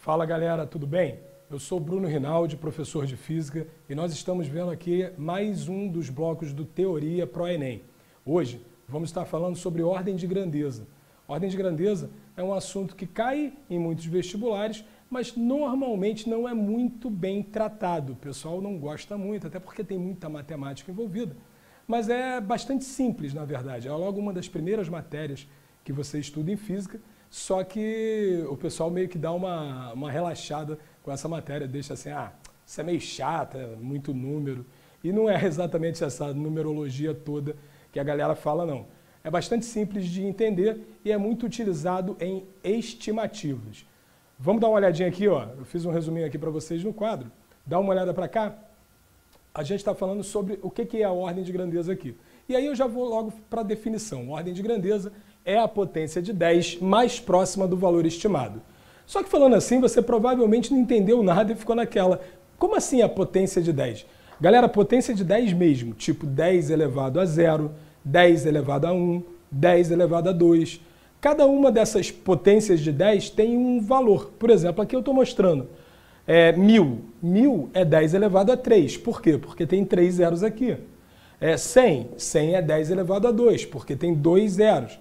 Fala galera, tudo bem? Eu sou Bruno Rinaldi, professor de Física, e nós estamos vendo aqui mais um dos blocos do Teoria Pro Enem. Hoje vamos estar falando sobre ordem de grandeza. Ordem de grandeza é um assunto que cai em muitos vestibulares, mas normalmente não é muito bem tratado. O pessoal não gosta muito, até porque tem muita matemática envolvida. Mas é bastante simples, na verdade. É logo uma das primeiras matérias que você estuda em Física, só que o pessoal meio que dá uma relaxada com essa matéria, deixa assim, isso é meio chato, é muito número. E não é exatamente essa numerologia toda que a galera fala, não. É bastante simples de entender e é muito utilizado em estimativas. Vamos dar uma olhadinha aqui, ó. Eu fiz um resuminho aqui para vocês no quadro. Dá uma olhada para cá. A gente está falando sobre o que é a ordem de grandeza aqui. E aí eu já vou logo para a definição. Ordem de grandeza é a potência de 10 mais próxima do valor estimado. Só que falando assim, você provavelmente não entendeu nada e ficou naquela. Como assim a potência de 10? Galera, potência de 10 mesmo, tipo 10 elevado a 0, 10 elevado a 1, 10 elevado a 2. Cada uma dessas potências de 10 tem um valor. Por exemplo, aqui eu estou mostrando 1000. 1000 é 10 elevado a 3. Por quê? Porque tem 3 zeros aqui. 100. 100 é 10 elevado a 2, porque tem 2 zeros.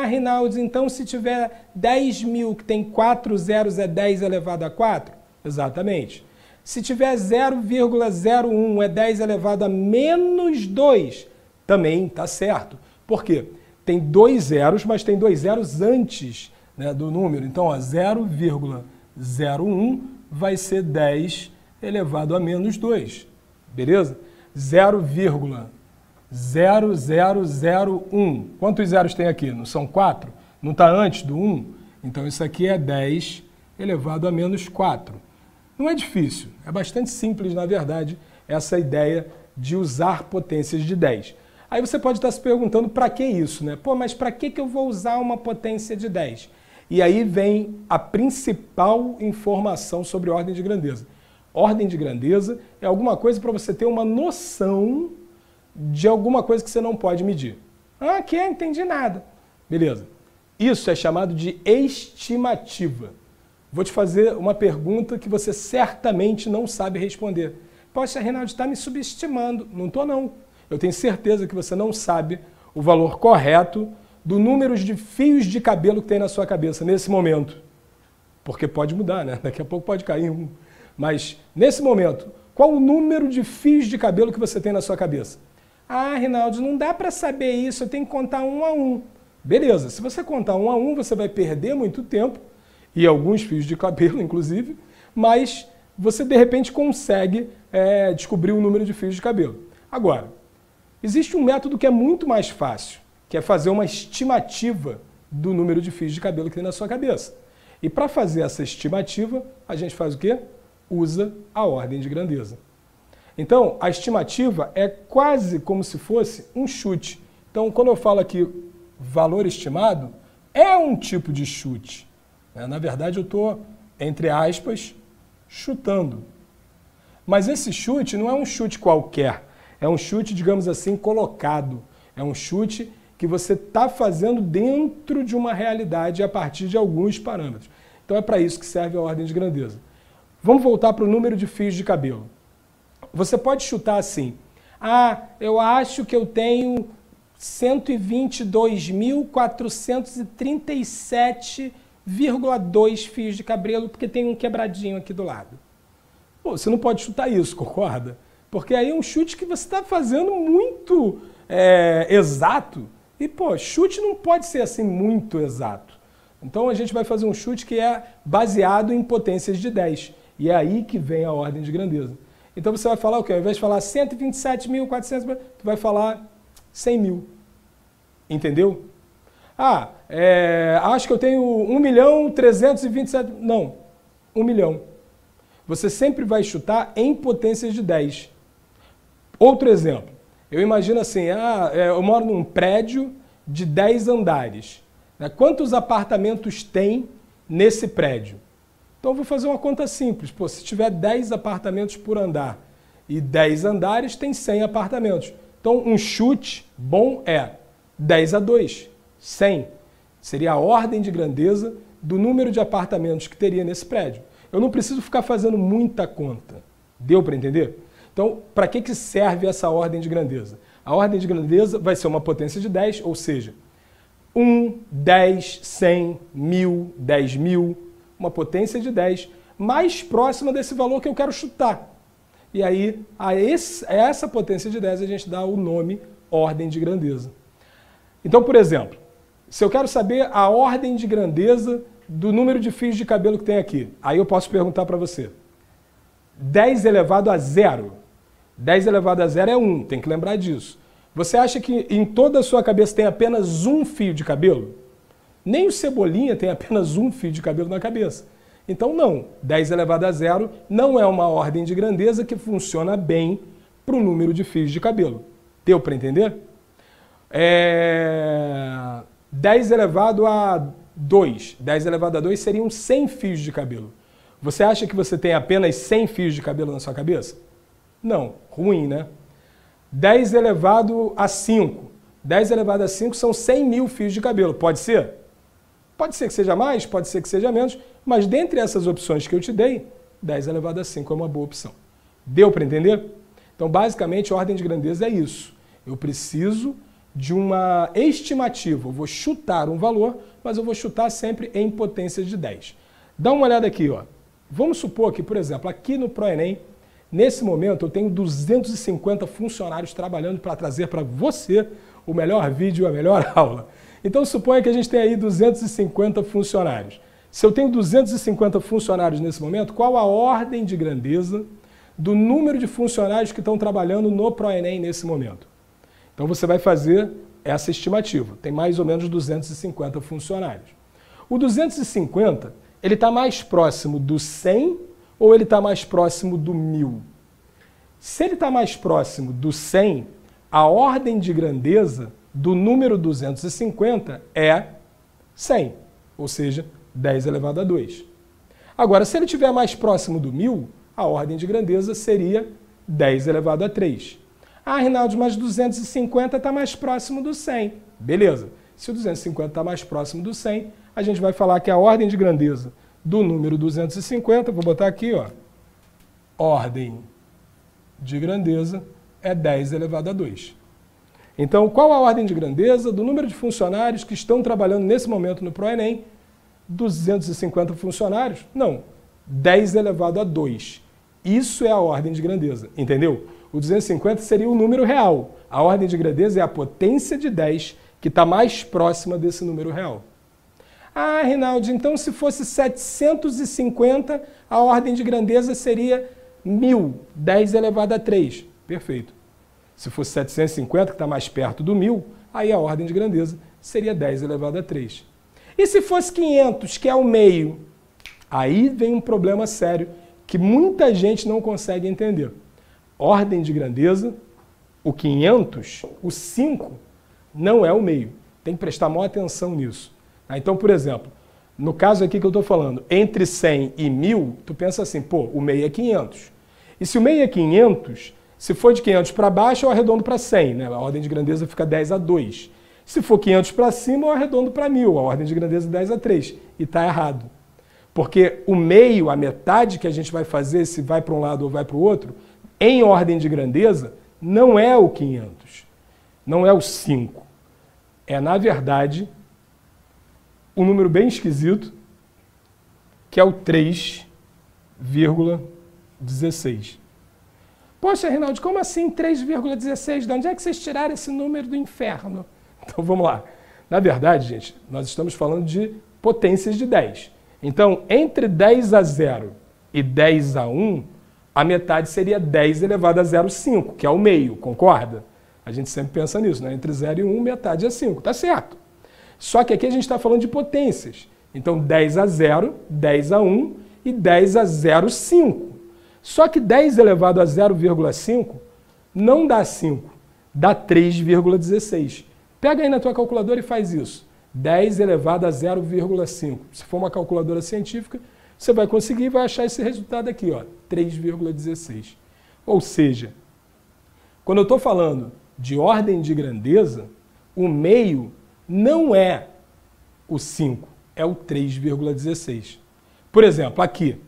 Rinaldi, então se tiver 10.000 que tem 4 zeros é 10 elevado a 4? Exatamente. Se tiver 0,01 é 10 elevado a menos 2? Também está certo. Por quê? Tem 2 zeros, mas tem 2 zeros antes, né, do número. Então, 0,01 vai ser 10 elevado a menos 2. Beleza? 0,0001. Quantos zeros tem aqui? Não são 4? Não está antes do 1? Então isso aqui é 10 elevado a menos 4. Não é difícil, é bastante simples, na verdade, essa ideia de usar potências de 10. Aí você pode estar se perguntando para que isso, né? Pô, mas para que eu vou usar uma potência de 10? E aí vem a principal informação sobre ordem de grandeza. Ordem de grandeza é alguma coisa para você ter uma noção de alguma coisa que você não pode medir. Que não entendi nada. Beleza. Isso é chamado de estimativa. Vou te fazer uma pergunta que você certamente não sabe responder. Poxa, Rinaldi, está me subestimando. Não estou, não. Eu tenho certeza que você não sabe o valor correto do número de fios de cabelo que tem na sua cabeça nesse momento. Porque pode mudar, né? Daqui a pouco pode cair um. Mas, nesse momento, qual o número de fios de cabelo que você tem na sua cabeça? Rinaldi, não dá para saber isso, eu tenho que contar um a um. Beleza, se você contar um a um, você vai perder muito tempo, e alguns fios de cabelo, inclusive, mas você, de repente, consegue descobrir o número de fios de cabelo. Agora, existe um método que é muito mais fácil, que é fazer uma estimativa do número de fios de cabelo que tem na sua cabeça. E para fazer essa estimativa, a gente faz o quê? Usa a ordem de grandeza. Então, a estimativa é quase como se fosse um chute. Então, quando eu falo aqui valor estimado, é um tipo de chute. Na verdade, eu estou, entre aspas, chutando. Mas esse chute não é um chute qualquer. É um chute, digamos assim, colocado. É um chute que você está fazendo dentro de uma realidade a partir de alguns parâmetros. Então, é para isso que serve a ordem de grandeza. Vamos voltar para o número de fios de cabelo. Você pode chutar assim, eu acho que eu tenho 122.437,2 fios de cabelo, porque tem um quebradinho aqui do lado. Pô, você não pode chutar isso, concorda? Porque aí é um chute que você está fazendo muito exato. E, pô, chute não pode ser assim muito exato. Então a gente vai fazer um chute que é baseado em potências de 10. E é aí que vem a ordem de grandeza. Então você vai falar o quê? Ao invés de falar 127.400, tu vai falar 100.000. Entendeu? Acho que eu tenho 1.327.000. Não, 1 milhão. Você sempre vai chutar em potências de 10. Outro exemplo. Eu imagino assim, eu moro num prédio de 10 andares. Quantos apartamentos tem nesse prédio? Então eu vou fazer uma conta simples. Pô, se tiver 10 apartamentos por andar e 10 andares, tem 100 apartamentos. Então um chute bom é 10 a 2, 100. Seria a ordem de grandeza do número de apartamentos que teria nesse prédio. Eu não preciso ficar fazendo muita conta. Deu para entender? Então, para que serve essa ordem de grandeza? A ordem de grandeza vai ser uma potência de 10, ou seja, 1, 10, 100, 1000, 10.000, uma potência de 10, mais próxima desse valor que eu quero chutar. E aí, a essa potência de 10 a gente dá o nome ordem de grandeza. Então, por exemplo, se eu quero saber a ordem de grandeza do número de fios de cabelo que tem aqui, aí eu posso perguntar para você. 10 elevado a 0. 10 elevado a 0 é 1, tem que lembrar disso. Você acha que em toda a sua cabeça tem apenas um fio de cabelo? Nem o Cebolinha tem apenas um fio de cabelo na cabeça. Então não, 10 elevado a 0 não é uma ordem de grandeza que funciona bem para o número de fios de cabelo. Deu para entender? 10 elevado a 2. 10 elevado a 2 seriam 100 fios de cabelo. Você acha que você tem apenas 100 fios de cabelo na sua cabeça? Não, ruim, né? 10 elevado a 5. 10 elevado a 5 são 100.000 fios de cabelo. Pode ser? Pode ser que seja mais, pode ser que seja menos, mas dentre essas opções que eu te dei, 10 elevado a 5 é uma boa opção. Deu para entender? Então, basicamente, a ordem de grandeza é isso. Eu preciso de uma estimativa. Eu vou chutar um valor, mas eu vou chutar sempre em potências de 10. Dá uma olhada aqui, ó. Vamos supor que, por exemplo, aqui no ProEnem, nesse momento eu tenho 250 funcionários trabalhando para trazer para você o melhor vídeo, a melhor aula. Então suponha que a gente tem aí 250 funcionários. Se eu tenho 250 funcionários nesse momento, qual a ordem de grandeza do número de funcionários que estão trabalhando no ProEnem nesse momento? Então você vai fazer essa estimativa. Tem mais ou menos 250 funcionários. O 250, ele está mais próximo do 100 ou ele está mais próximo do 1000? Se ele está mais próximo do 100, a ordem de grandeza do número 250 é 100, ou seja, 10 elevado a 2. Agora, se ele estiver mais próximo do 1000, a ordem de grandeza seria 10 elevado a 3. Ah, Rinaldo, mas 250 está mais próximo do 100. Beleza. Se o 250 está mais próximo do 100, a gente vai falar que a ordem de grandeza do número 250, vou botar aqui, ó, ordem de grandeza é 10 elevado a 2. Então, qual a ordem de grandeza do número de funcionários que estão trabalhando nesse momento no ProEnem? 250 funcionários? Não, 10 elevado a 2. Isso é a ordem de grandeza, entendeu? O 250 seria o número real. A ordem de grandeza é a potência de 10 que está mais próxima desse número real. Ah, Rinaldo, então se fosse 750, a ordem de grandeza seria 1000, 10 elevado a 3. Perfeito. Se fosse 750, que está mais perto do 1000, aí a ordem de grandeza seria 10 elevado a 3. E se fosse 500, que é o meio? Aí vem um problema sério que muita gente não consegue entender. Ordem de grandeza, o 500, o 5, não é o meio. Tem que prestar maior atenção nisso. Então, por exemplo, no caso aqui que eu estou falando, entre 100 e 1000, tu pensa assim, pô, o meio é 500. E se o meio é 500, se for de 500 para baixo, eu arredondo para 100, né? A ordem de grandeza fica 10 a 2. Se for 500 para cima, eu arredondo para 1000, a ordem de grandeza é 10 a 3. E está errado. Porque o meio, a metade que a gente vai fazer, se vai para um lado ou vai para o outro, em ordem de grandeza, não é o 500, não é o 5. É, na verdade, um número bem esquisito, que é o 3,16. Poxa, Rinaldo, como assim 3,16? De onde é que vocês tiraram esse número do inferno? Então vamos lá. Na verdade, gente, nós estamos falando de potências de 10. Então, entre 10 a 0 e 10 a 1, a metade seria 10 elevado a 0,5, que é o meio, concorda? A gente sempre pensa nisso, né? Entre 0 e 1, metade é 5, tá certo. Só que aqui a gente está falando de potências. Então, 10 a 0, 10 a 1 e 10 a 0,5. Só que 10 elevado a 0,5 não dá 5, dá 3,16. Pega aí na tua calculadora e faz isso. 10 elevado a 0,5. Se for uma calculadora científica, você vai conseguir e vai achar esse resultado aqui, ó, 3,16. Ou seja, quando eu estou falando de ordem de grandeza, o meio não é o 5, é o 3,16. Por exemplo, aqui,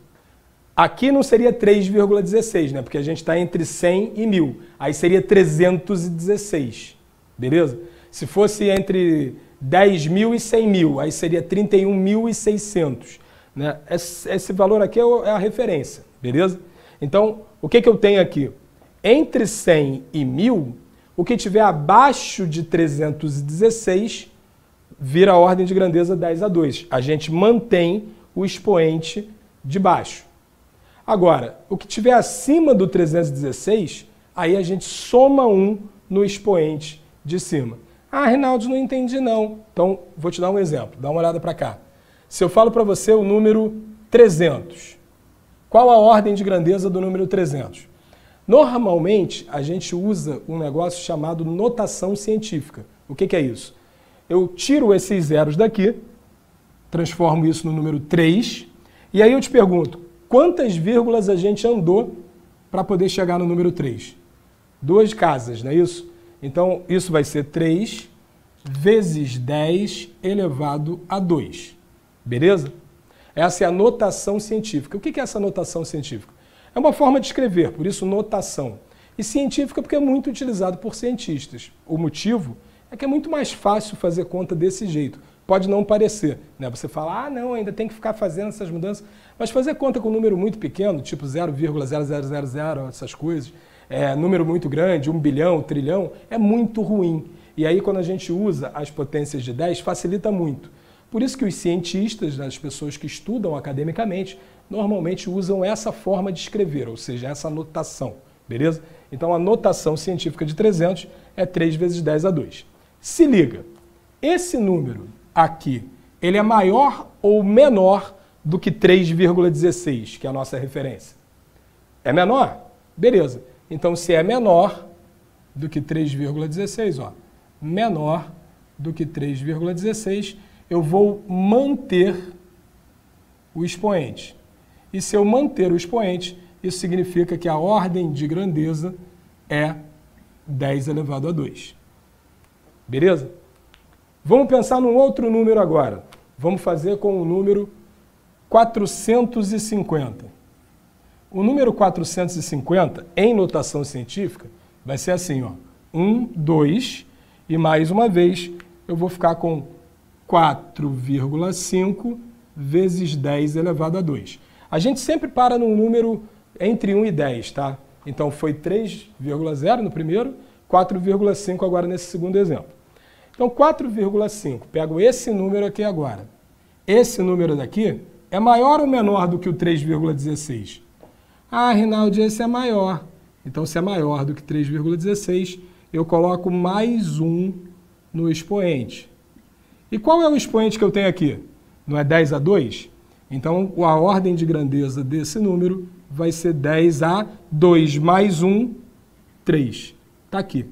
Aqui não seria 3,16, né? Porque a gente está entre 100 e 1.000. Aí seria 316, beleza? Se fosse entre 10.000 e 100.000, aí seria 31.600, né? Esse valor aqui é a referência, beleza? Então, o que eu tenho aqui? Entre 100 e 1.000, o que tiver abaixo de 316 vira a ordem de grandeza 10 a 2. A gente mantém o expoente de baixo. Agora, o que tiver acima do 316, aí a gente soma 1 no expoente de cima. Ah, Reinaldo, não entendi não. Então, vou te dar um exemplo. Dá uma olhada para cá. Se eu falo para você o número 300, qual a ordem de grandeza do número 300? Normalmente, a gente usa um negócio chamado notação científica. O que é isso? Eu tiro esses zeros daqui, transformo isso no número 3, e aí eu te pergunto, quantas vírgulas a gente andou para poder chegar no número 3? 2 casas, não é isso? Então, isso vai ser 3 vezes 10 elevado a 2. Beleza? Essa é a notação científica. O que é essa notação científica? É uma forma de escrever, por isso notação. E científica porque é muito utilizado por cientistas. O motivo é que é muito mais fácil fazer conta desse jeito. Pode não parecer, né? Você fala, ah, não, ainda tem que ficar fazendo essas mudanças. Mas fazer conta com um número muito pequeno, tipo 0,0000, essas coisas, número muito grande, 1 bilhão, 1 trilhão, é muito ruim. E aí, quando a gente usa as potências de 10, facilita muito. Por isso que os cientistas, as pessoas que estudam academicamente, normalmente usam essa forma de escrever, ou seja, essa notação, beleza? Então, a notação científica de 300 é 3 vezes 10 a 2. Se liga, esse número aqui, ele é maior ou menor do que 3,16, que é a nossa referência? É menor? Beleza. Então, se é menor do que 3,16, ó, menor do que 3,16, eu vou manter o expoente. E se eu manter o expoente, isso significa que a ordem de grandeza é 10 elevado a 2. Beleza? Vamos pensar num outro número agora. Vamos fazer com o número 450. O número 450, em notação científica, vai ser assim, ó, 1, 2, e mais uma vez eu vou ficar com 4,5 vezes 10 elevado a 2. A gente sempre para num número entre 1 e 10, tá? Então foi 3,0 no primeiro, 4,5 agora nesse segundo exemplo. Então 4,5, pego esse número aqui agora. Esse número daqui é maior ou menor do que o 3,16? Ah, Reinaldo, esse é maior. Então se é maior do que 3,16, eu coloco mais 1 no expoente. E qual é o expoente que eu tenho aqui? Não é 10 a 2? Então, a ordem de grandeza desse número vai ser 10 a 2 mais 1, 3. Está aqui.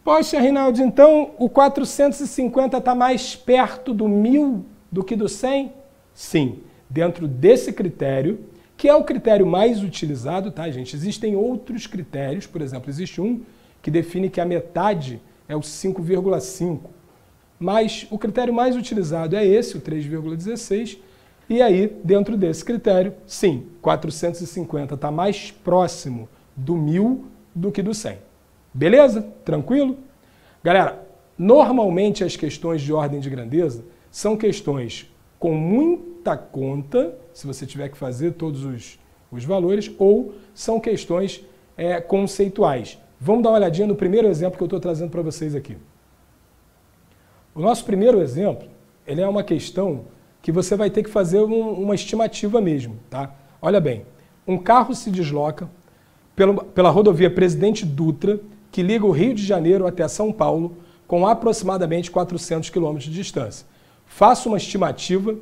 Poxa, Reinaldo, então o 450 está mais perto do 1.000 do que do 100? Sim, dentro desse critério, que é o critério mais utilizado, tá, gente? Existem outros critérios, por exemplo, existe um que define que a metade é o 5,5. Mas o critério mais utilizado é esse, o 3,16, e aí, dentro desse critério, sim, 450 está mais próximo do 1.000 do que do 100. Beleza? Tranquilo? Galera, normalmente as questões de ordem de grandeza são questões com muita conta, se você tiver que fazer todos os valores, ou são questões conceituais. Vamos dar uma olhadinha no primeiro exemplo que eu estou trazendo para vocês aqui. O nosso primeiro exemplo, ele é uma questão que você vai ter que fazer uma estimativa mesmo, tá? Olha bem, um carro se desloca pela rodovia Presidente Dutra, que liga o Rio de Janeiro até São Paulo, com aproximadamente 400 km de distância. Faça uma estimativa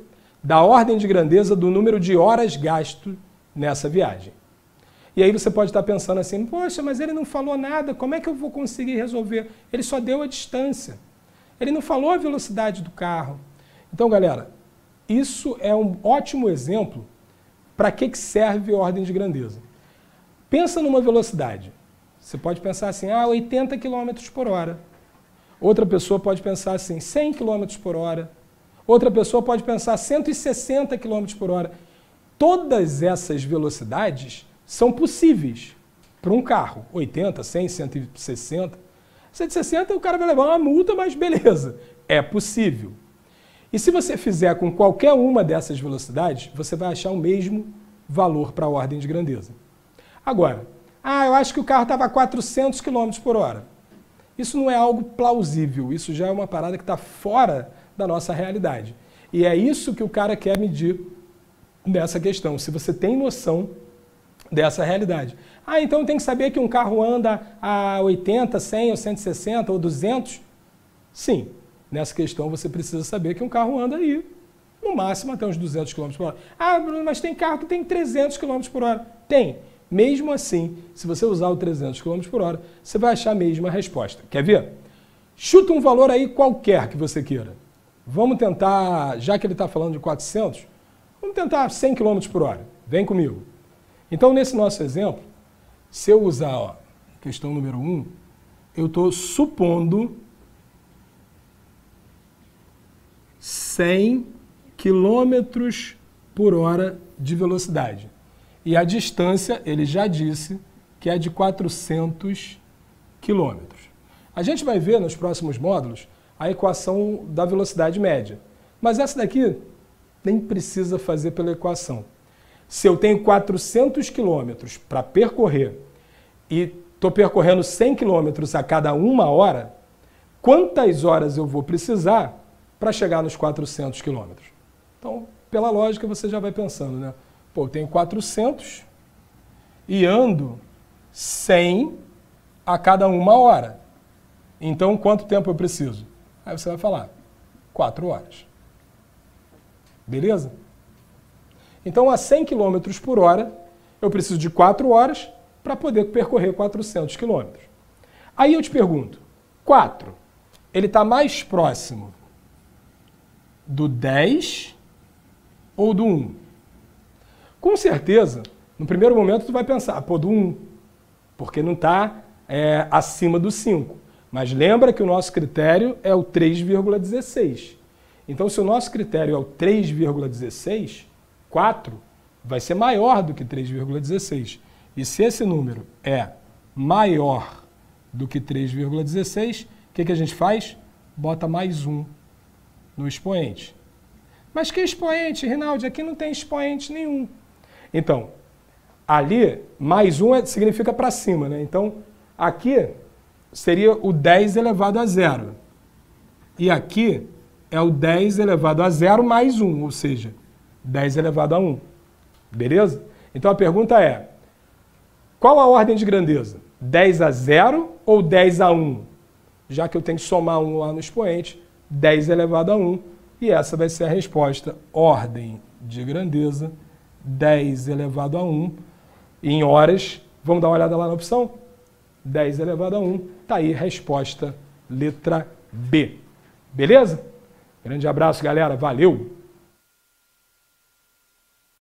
da ordem de grandeza do número de horas gasto nessa viagem. E aí você pode estar pensando assim, poxa, mas ele não falou nada, como é que eu vou conseguir resolver? Ele só deu a distância. Ele não falou a velocidade do carro. Então, galera, isso é um ótimo exemplo para que serve a ordem de grandeza. Pensa numa velocidade. Você pode pensar assim, 80 km por hora. Outra pessoa pode pensar assim, 100 km por hora. Outra pessoa pode pensar 160 km por hora. todas essas velocidades são possíveis para um carro. 80, 100, 160. 160 o cara vai levar uma multa, mas beleza, é possível. E se você fizer com qualquer uma dessas velocidades, você vai achar o mesmo valor para a ordem de grandeza. Agora, eu acho que o carro estava a 400 km por hora. Isso não é algo plausível, isso já é uma parada que está fora da nossa realidade. E é isso que o cara quer medir nessa questão, se você tem noção dessa realidade. Então tem que saber que um carro anda a 80, 100, ou 160, ou 200? Sim, nessa questão você precisa saber que um carro anda aí, no máximo até uns 200 km por hora. Bruno, mas tem carro que tem 300 km por hora. Tem. Mesmo assim, se você usar o 300 km por hora, você vai achar a mesma resposta. Quer ver? Chuta um valor aí qualquer que você queira. Vamos tentar, já que ele está falando de 400, vamos tentar 100 km por hora. Vem comigo. Então, nesse nosso exemplo, se eu usar questão número 1, eu estou supondo 100 km por hora de velocidade. E a distância, ele já disse, que é de 400 km. A gente vai ver nos próximos módulos a equação da velocidade média. Mas essa daqui nem precisa fazer pela equação. Se eu tenho 400 km para percorrer e estou percorrendo 100 km a cada 1 hora, quantas horas eu vou precisar para chegar nos 400 km? Então, pela lógica, você já vai pensando, né? Pô, eu tenho 400 e ando 100 a cada 1 hora. Então, quanto tempo eu preciso? Aí você vai falar, 4 horas. Beleza? Então, a 100 km por hora, eu preciso de 4 horas para poder percorrer 400 km. Aí eu te pergunto, 4, ele está mais próximo do 10 ou do 1? Com certeza, no primeiro momento tu vai pensar, do 1, porque não está acima do 5. Mas lembra que o nosso critério é o 3,16. Então, se o nosso critério é o 3,16, 4 vai ser maior do que 3,16. E se esse número é maior do que 3,16, o que a gente faz? Bota mais 1 no expoente. Mas que expoente, Rinaldi? Aqui não tem expoente nenhum. Então, ali, mais 1 significa para cima, né? Então, aqui seria o 10 elevado a 0. E aqui é o 10 elevado a 0 mais 1, ou seja, 10 elevado a 1. Beleza? Então, a pergunta é, qual a ordem de grandeza? 10 a 0 ou 10 a 1? Já que eu tenho que somar 1 lá no expoente, 10 elevado a 1. E essa vai ser a resposta, ordem de grandeza, 10 elevado a 1. E em horas, vamos dar uma olhada lá na opção? 10 elevado a 1. Está aí a resposta, letra B. Beleza? Grande abraço, galera. Valeu!